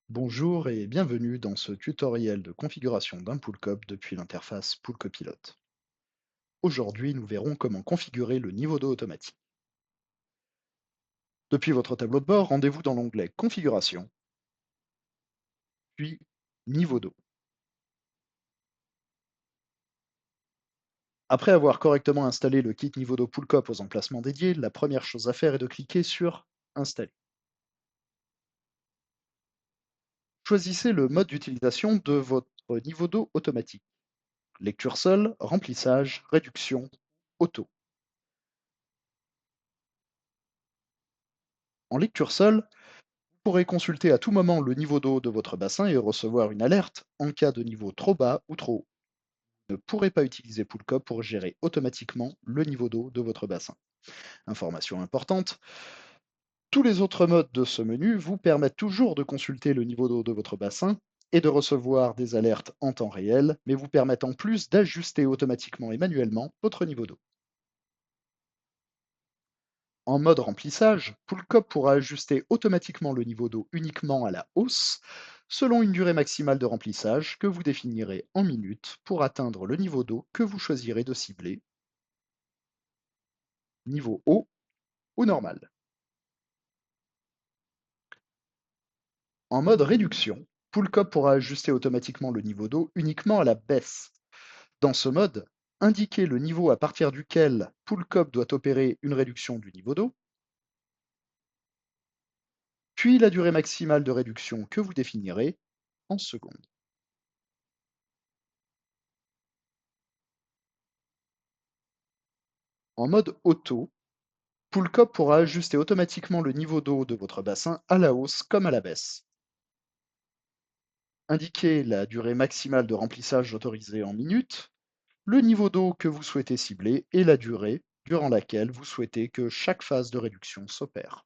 Bonjour et bienvenue dans ce tutoriel de configuration d'un Poolcop depuis l'interface Poolcopilot. Aujourd'hui, nous verrons comment configurer le niveau d'eau automatique. Depuis votre tableau de bord, rendez-vous dans l'onglet Configuration, puis Niveau d'eau. Après avoir correctement installé le kit niveau d'eau Poolcop aux emplacements dédiés, la première chose à faire est de cliquer sur Installer. Choisissez le mode d'utilisation de votre niveau d'eau automatique. Lecture seule, remplissage, réduction, auto. En lecture seule, vous pourrez consulter à tout moment le niveau d'eau de votre bassin et recevoir une alerte en cas de niveau trop bas ou trop haut. Vous ne pourrez pas utiliser Poolcop pour gérer automatiquement le niveau d'eau de votre bassin. Information importante, tous les autres modes de ce menu vous permettent toujours de consulter le niveau d'eau de votre bassin et de recevoir des alertes en temps réel, mais vous permettent en plus d'ajuster automatiquement et manuellement votre niveau d'eau. En mode remplissage, Poolcop pourra ajuster automatiquement le niveau d'eau uniquement à la hausse, selon une durée maximale de remplissage que vous définirez en minutes pour atteindre le niveau d'eau que vous choisirez de cibler, niveau haut ou normal. En mode réduction, Poolcop pourra ajuster automatiquement le niveau d'eau uniquement à la baisse. Dans ce mode, indiquez le niveau à partir duquel Poolcop doit opérer une réduction du niveau d'eau, puis la durée maximale de réduction que vous définirez en secondes. En mode auto, Poolcop pourra ajuster automatiquement le niveau d'eau de votre bassin à la hausse comme à la baisse. Indiquez la durée maximale de remplissage autorisée en minutes, le niveau d'eau que vous souhaitez cibler et la durée durant laquelle vous souhaitez que chaque phase de réduction s'opère.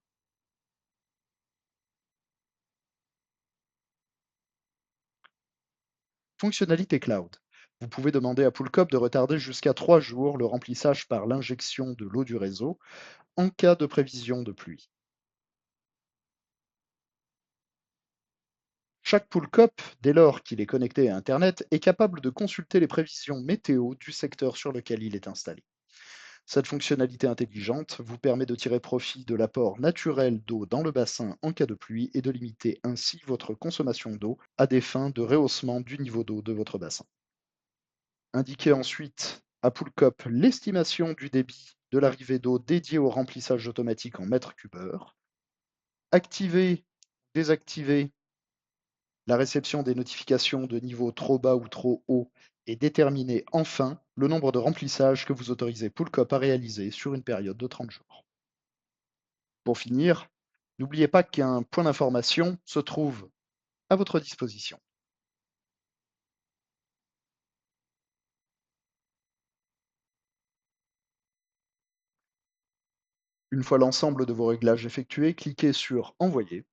Fonctionnalité cloud. Vous pouvez demander à Poolcop de retarder jusqu'à 3 jours le remplissage par l'injection de l'eau du réseau en cas de prévision de pluie. Chaque Poolcop, dès lors qu'il est connecté à Internet, est capable de consulter les prévisions météo du secteur sur lequel il est installé. Cette fonctionnalité intelligente vous permet de tirer profit de l'apport naturel d'eau dans le bassin en cas de pluie et de limiter ainsi votre consommation d'eau à des fins de rehaussement du niveau d'eau de votre bassin. Indiquez ensuite à Poolcop l'estimation du débit de l'arrivée d'eau dédiée au remplissage automatique en mètres cubeurs. Activez, désactivez la réception des notifications de niveau trop bas ou trop haut et déterminez enfin le nombre de remplissages que vous autorisez Poolcop à réaliser sur une période de 30 jours. Pour finir, n'oubliez pas qu'un point d'information se trouve à votre disposition. Une fois l'ensemble de vos réglages effectués, cliquez sur Envoyer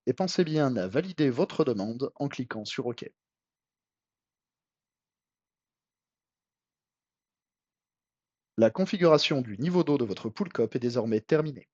et pensez bien à valider votre demande en cliquant sur OK. La configuration du niveau d'eau de votre Poolcop est désormais terminée.